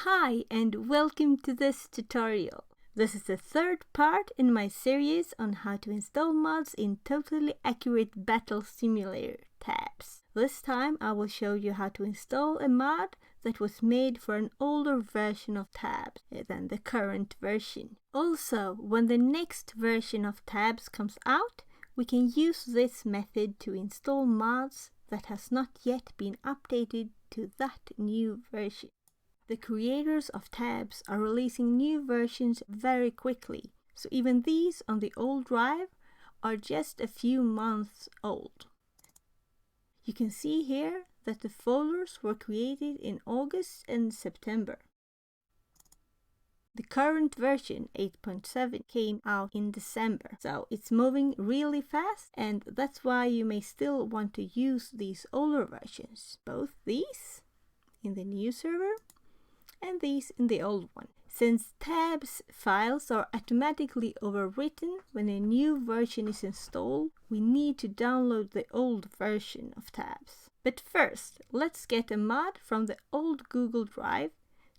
Hi and welcome to this tutorial. This is the third part in my series on how to install mods in Totally Accurate Battle Simulator tabs. This time I will show you how to install a mod that was made for an older version of tabs than the current version. Also, when the next version of tabs comes out, we can use this method to install mods that has not yet been updated to that new version. The creators of tabs are releasing new versions very quickly, so even these on the old drive are just a few months old. You can see here that the folders were created in August and September. The current version, 8.7, came out in December, so it's moving really fast, and that's why you may still want to use these older versions, both these in the new server and these in the old one. Since tabs files are automatically overwritten when a new version is installed, we need to download the old version of tabs. But first, let's get a mod from the old Google Drive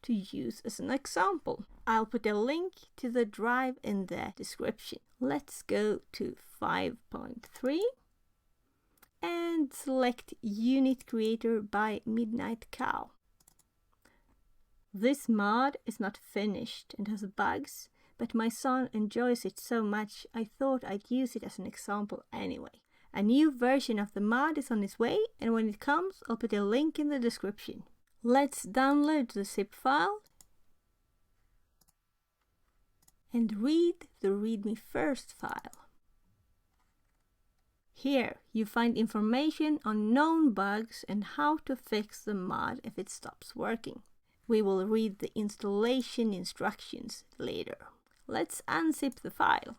to use as an example. I'll put a link to the drive in the description. Let's go to 5.3 and select UnitCreator by Midnight Cow. This mod is not finished and has bugs, but my son enjoys it so much I thought I'd use it as an example anyway. A new version of the mod is on its way, and when it comes I'll put a link in the description. Let's download the zip file and read the README first file. Here you find information on known bugs and how to fix the mod if it stops working. We will read the installation instructions later. Let's unzip the file.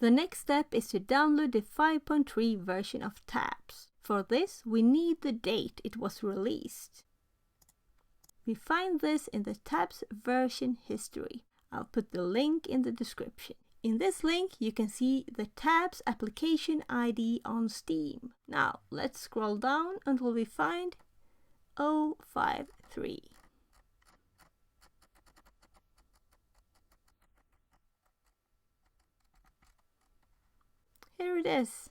The next step is to download the 5.3 version of tabs. For this, we need the date it was released. We find this in the tabs version history. I'll put the link in the description. In this link, you can see the tabs application ID on Steam. Now, let's scroll down until we find 053. Here it is,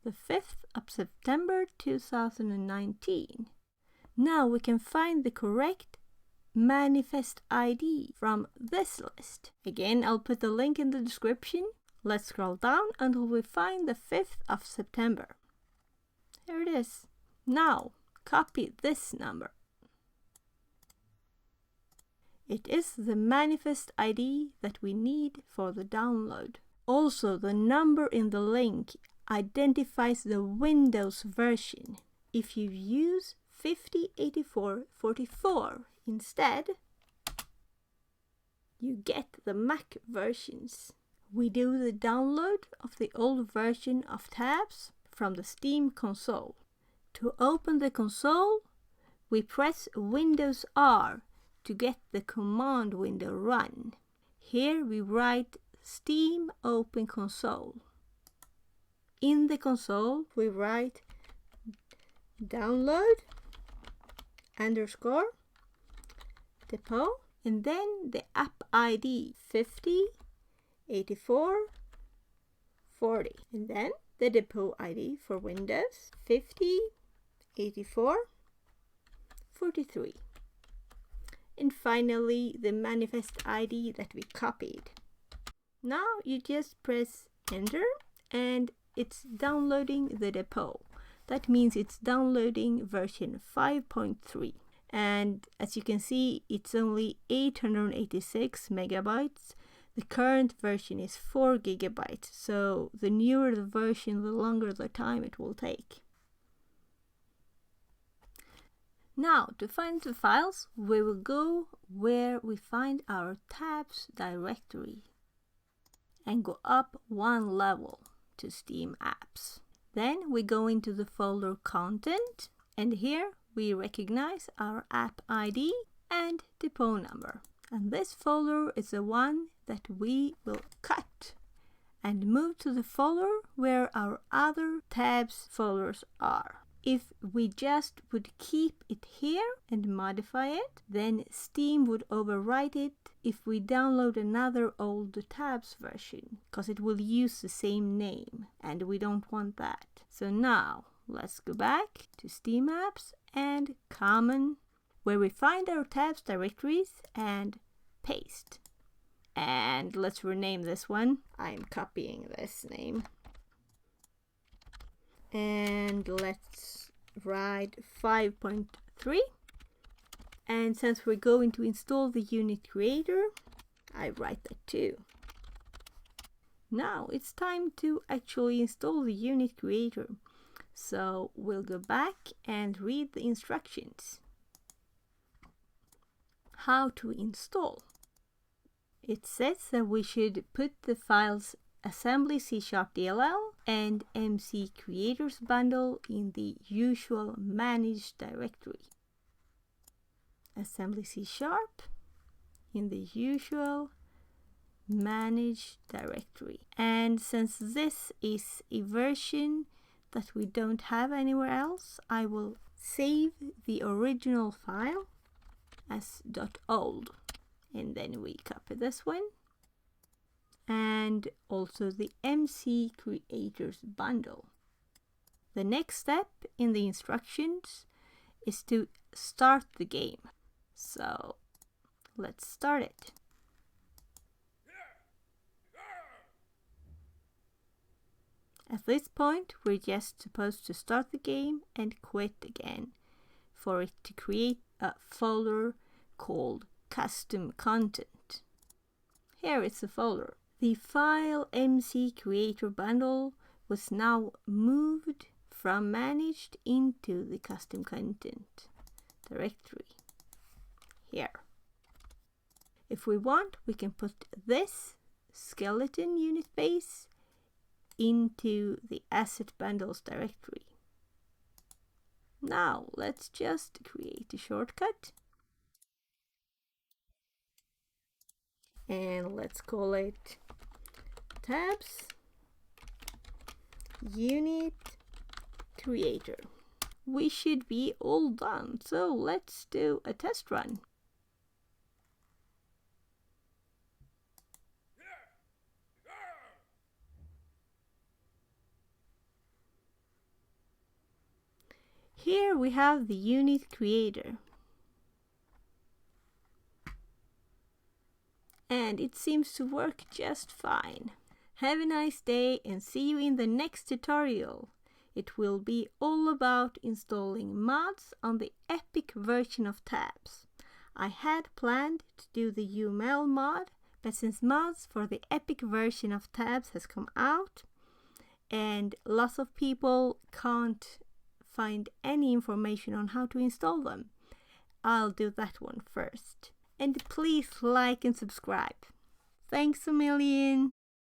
the 5th of September 2019. Now we can find the correct manifest ID from this list. Again, I'll put the link in the description. Let's scroll down until we find the 5th of September. Here it is. Now, copy this number. It is the manifest ID that we need for the download. Also, the number in the link identifies the Windows version. If you use 5084-44 instead, you get the Mac versions. We do the download of the old version of tabs from the Steam console. To open the console, we press Windows R to get the command window run. Here we write Steam Open Console. In the console, we write download _ depot, and then the app ID 5084-40, and then the depot ID for Windows 5084-43, and finally the manifest ID that we copied. Now you just press enter and it's downloading the depot. That means it's downloading version 5.3. And as you can see, it's only 886 megabytes. The current version is 4 gigabytes. So the newer the version, the longer the time it will take. Now, to find the files, we will go where we find our tabs directory and go up one level to Steam Apps. Then we go into the folder Content, and here we recognize our app ID and depot number. And this folder is the one that we will cut and move to the folder where our other tabs folders are. if we just would keep it here and modify it, then Steam would overwrite it if we download another old tabs version, because it will use the same name, and we don't want that. So now let's go back to Steam Apps and Common, where we find our tabs directories, and paste. And let's rename this one. I'm copying this name. And let's write 5.3. And since we're going to install the UnitCreator, I write that too. Now it's time to actually install the UnitCreator. So we'll go back and read the instructions. How to install. It says that we should put the files assembly C#DLL and MC creators bundle in the usual managed directory. Assembly C# in the usual managed directory. And since this is a version that we don't have anywhere else, I will save the original file as .old. And then we copy this one. And also the MC creators bundle. The next step in the instructions is to start the game. So let's start it. At this point, we're just supposed to start the game and quit again for it to create a folder called custom content. Here is the folder. The file MC creator bundle was now moved from managed into the custom content directory here. If we want, we can put this skeleton unit base into the asset bundles directory. Now let's just create a shortcut. And let's call it tabs UnitCreator. We should be all done, so let's do a test run. Here we have the UnitCreator. And it seems to work just fine. Have a nice day and see you in the next tutorial. It will be all about installing mods on the Epic version of tabs. I had planned to do the UML mod, but since mods for the Epic version of tabs has come out and lots of people can't find any information on how to install them, I'll do that one first. And please like and subscribe. Thanks a million!